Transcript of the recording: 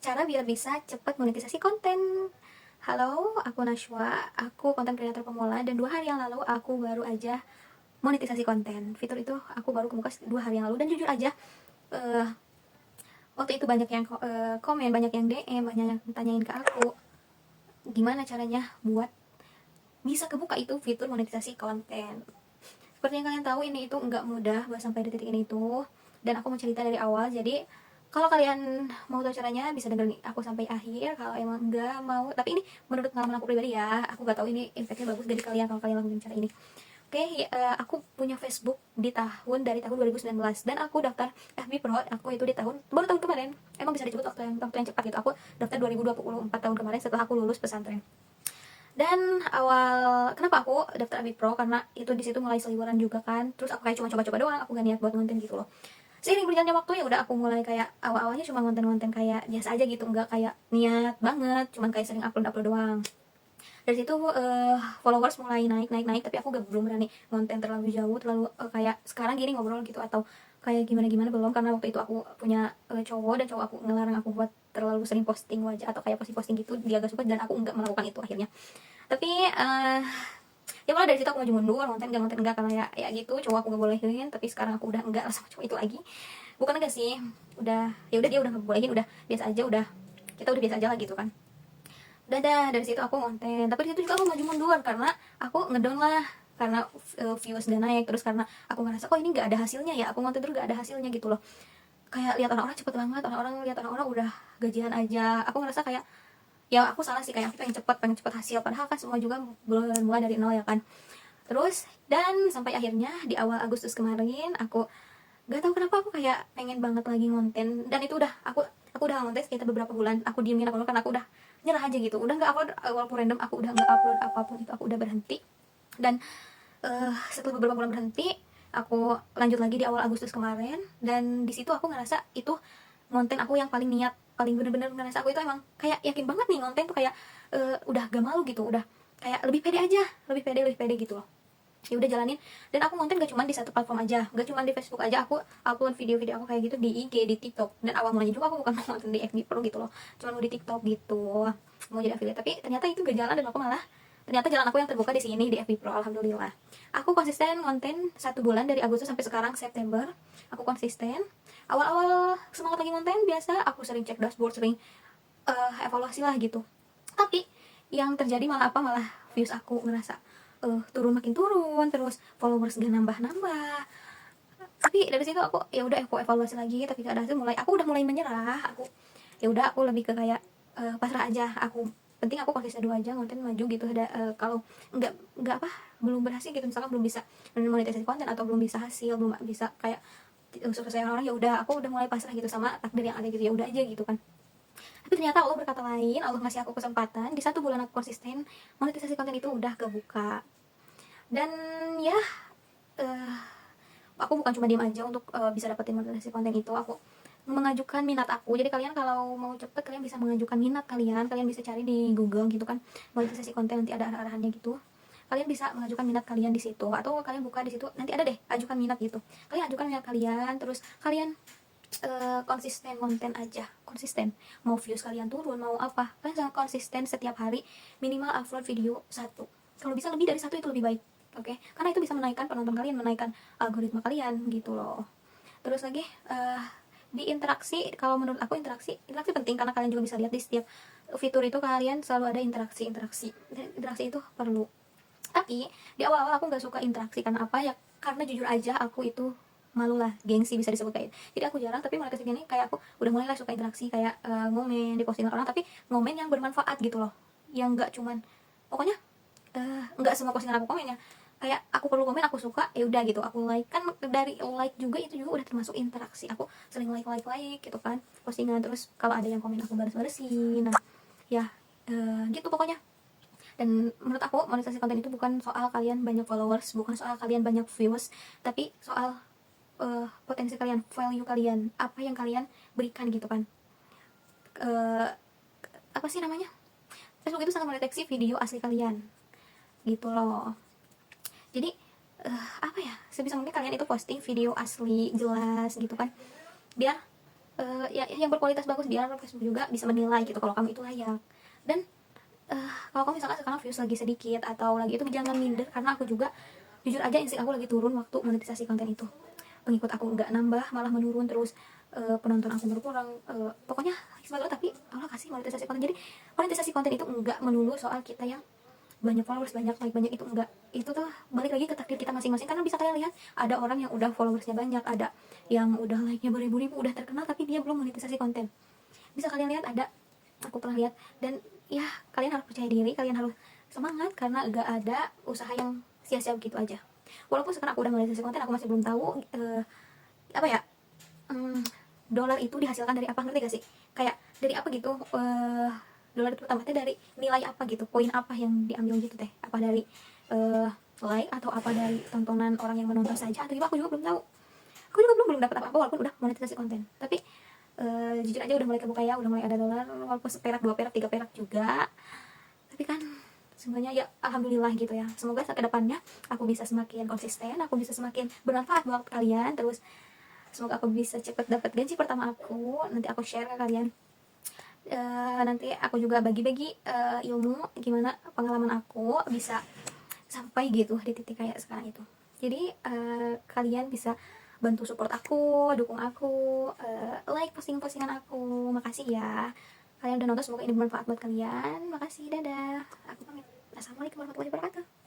Cara biar bisa cepat monetisasi konten. Halo, aku Nashwa, aku konten kreator pemula dan 2 hari yang lalu aku baru aja monetisasi konten. Fitur itu aku baru kebuka 2 hari yang lalu dan jujur aja eh, waktu itu banyak yang komen, banyak yang DM, banyak yang tanyain ke aku gimana caranya buat bisa kebuka itu fitur monetisasi konten. Seperti yang kalian tahu ini itu nggak mudah buat sampai di titik ini tuh, dan aku mau cerita dari awal. Jadi kalau kalian mau tahu caranya bisa dengerin aku sampai akhir. Kalau emang nggak mau, tapi ini menurut pengalaman aku pribadi ya, aku nggak tahu ini impactnya bagus dari kalian kalau kalian lakuin cara ini. Oke, aku punya Facebook dari tahun 2019 dan aku daftar FB Pro aku itu di baru tahun kemarin. Emang bisa disebut waktu yang cepat gitu. Aku daftar 2024 tahun kemarin setelah aku lulus pesantren. Dan awal kenapa aku daftar Abi Pro, karena itu di situ mulai seliweran juga kan. Terus aku kayak cuma coba-coba doang, aku gak niat buat konten gitu loh. Seiring berjalannya waktu ya udah aku mulai kayak awal-awalnya cuma konten-konten kayak biasa aja gitu, nggak kayak niat banget, cuman kayak sering upload doang. Dari situ followers mulai naik, tapi aku belum berani konten terlalu jauh, terlalu kayak sekarang gini ngobrol gitu atau kayak gimana belum, karena waktu itu aku punya cowok dan cowok aku ngelarang aku buat terlalu sering posting wajah atau kayak posting gitu, dia gak suka dan aku nggak melakukan itu akhirnya. Tapi ya mulai dari situ aku maju mundur, konten enggak karena ya gitu, cowok aku gak bolehin. Tapi sekarang aku udah enggak sama cowok itu lagi, bukan enggak sih, udah ya udah, dia udah gak bolehin, udah biasa aja, kita udah biasa aja lah gitu kan. Dadah, dari situ aku konten, tapi di situ juga aku maju mundur karena aku ngedown lah, karena views gak naik, terus karena aku ngerasa kok ini gak ada hasilnya ya, aku konten terus gak ada hasilnya gitu loh. Kayak lihat orang-orang cepet banget, lihat orang-orang udah gajian aja, aku ngerasa kayak ya aku salah sih, kayak aku pengen cepet hasil, padahal kan semua juga mulai dari nol ya kan. Terus dan sampai akhirnya di awal Agustus kemarin aku gak tahu kenapa aku kayak pengen banget lagi ngonten, dan itu udah aku udah ngonten sekitar beberapa bulan, aku diemin aku karena aku udah nyerah aja gitu, udah nggak upload walaupun random, aku udah nggak upload apapun itu, aku udah berhenti. Dan setelah beberapa bulan berhenti, aku lanjut lagi di awal Agustus kemarin, dan di situ aku ngerasa itu konten aku yang paling niat, paling bener-bener ngerasa aku itu emang kayak yakin banget nih konten tuh, kayak udah gak malu gitu, udah kayak lebih pede aja, lebih pede gitu loh. Ya udah jalanin, dan aku konten gak cuma di satu platform aja, gak cuma di Facebook aja, aku upload video-video aku kayak gitu di IG, di TikTok. Dan awal mulanya juga aku bukan mau konten di FB Pro gitu loh, cuma mau di TikTok gitu, mau jadi affiliate. Tapi ternyata itu gak jalan, dan aku malah ternyata jalan aku yang terbuka di sini di FB Pro, alhamdulillah. Aku konsisten konten 1 bulan, dari Agustus sampai sekarang September aku konsisten. Awal-awal semangat lagi konten biasa, aku sering cek dashboard, sering evaluasi lah gitu. Tapi yang terjadi malah malah views aku ngerasa turun, makin turun, terus followers gak nambah. Tapi dari situ aku ya udah, aku evaluasi lagi, tapi gak ada hasil, aku udah mulai menyerah. Aku ya udah, aku lebih ke kayak pasrah aja. Aku penting aku konsisten dulu aja, konten maju gitu. Ada kalau nggak belum berhasil gitu, misalkan belum bisa monetisasi konten atau belum bisa hasil, belum bisa kayak sukses orang, ya udah aku udah mulai pasrah gitu sama takdir yang ada gitu, ya udah aja gitu kan. Tapi ternyata Allah berkata lain, Allah ngasih aku kesempatan, di 1 bulan aku konsisten, monetisasi konten itu udah kebuka. Dan ya uh, aku bukan cuma diem aja untuk bisa dapetin monetisasi konten itu, aku mengajukan minat aku. Jadi kalian kalau mau cepet, kalian bisa mengajukan minat kalian bisa cari di Google gitu kan, monetisasi konten, nanti ada arah-arahannya gitu. Kalian bisa mengajukan minat kalian di situ, atau kalian buka di situ, nanti ada deh ajukan minat gitu. Kalian ajukan minat kalian, terus kalian konsisten konten aja, konsisten. Mau views kalian turun, mau apa, kalian sangat konsisten setiap hari minimal upload video 1. Kalau bisa lebih dari 1 itu lebih baik, oke? Karena itu bisa menaikkan penonton kalian, menaikkan algoritma kalian gitu loh. Terus lagi di interaksi, kalau menurut aku interaksi penting, karena kalian juga bisa lihat di setiap fitur itu kalian selalu ada interaksi. Dan interaksi itu perlu. Tapi di awal-awal aku nggak suka interaksi, karena apa ya, karena jujur aja aku itu malu lah, gengsi bisa disebut kayak. Jadi aku jarang, tapi mulai kesini kayak aku udah mulai lah suka interaksi, kayak ngomen di postingan orang, tapi ngomen yang bermanfaat gitu loh, yang nggak cuman pokoknya nggak semua postingan aku komen ya, kayak aku perlu komen, aku suka, ya udah gitu aku like. Kan dari like juga itu juga udah termasuk interaksi, aku sering like gitu kan postingan. Terus kalau ada yang komen aku balas-balesin, nah ya gitu pokoknya. Dan menurut aku monetisasi konten itu bukan soal kalian banyak followers, bukan soal kalian banyak views, tapi soal potensi kalian, value kalian, apa yang kalian berikan gitu kan. Apa sih namanya, Facebook itu sangat mendeteksi video asli kalian gitu loh. Jadi apa ya, sebisa mungkin kalian itu posting video asli jelas gitu kan, biar ya yang berkualitas bagus, biar Facebook juga bisa menilai gitu kalau kamu itu layak. Dan kalau kamu misalkan sekarang views lagi sedikit atau lagi itu, jangan minder, karena aku juga jujur aja insting aku lagi turun waktu monetisasi konten itu. Pengikut aku nggak nambah, malah menurun terus. Penonton aku berkurang, pokoknya sebenarnya. Tapi Allah kasih monetisasi konten. Jadi monetisasi konten itu enggak melulu soal kita yang banyak followers, banyak like, banyak, itu enggak. Itu tuh balik lagi ke takdir kita masing-masing. Karena bisa kalian lihat, ada orang yang udah followersnya banyak, ada yang udah like-nya beribu-ribu, udah terkenal, tapi dia belum monetisasi konten. Bisa kalian lihat, ada, aku pernah lihat. Dan ya, kalian harus percaya diri, kalian harus semangat, karena gak ada usaha yang sia-sia begitu aja. Walaupun sekarang aku udah monetisasi konten, aku masih belum tahu apa ya, dolar itu dihasilkan dari apa, ngerti gak sih? Kayak dari apa gitu, dolar itu pertama dari nilai apa gitu, poin apa yang diambil gitu teh, apa dari like, atau apa dari tontonan orang yang menonton saja, atau gimana, aku juga belum tahu. Aku juga belum dapat apa-apa walaupun udah monetisasi konten. Tapi jujur aja udah mulai kebuka ya, udah mulai ada dolar, walaupun seperak, 2 perak, 3 perak juga. Tapi kan semuanya ya alhamdulillah gitu ya. Semoga ke depannya aku bisa semakin konsisten, aku bisa semakin bermanfaat buat kalian. Terus semoga aku bisa cepet dapat gaji pertama aku, nanti aku share ke kalian. Nanti aku juga bagi-bagi ilmu gimana pengalaman aku bisa sampai gitu di titik kayak sekarang itu. Jadi kalian bisa bantu support aku, dukung aku, like postingan-postingan aku. Makasih ya kalian udah nonton, semoga ini bermanfaat buat kalian. Makasih, dadah, aku pamit. Assalamualaikum warahmatullahi wabarakatuh.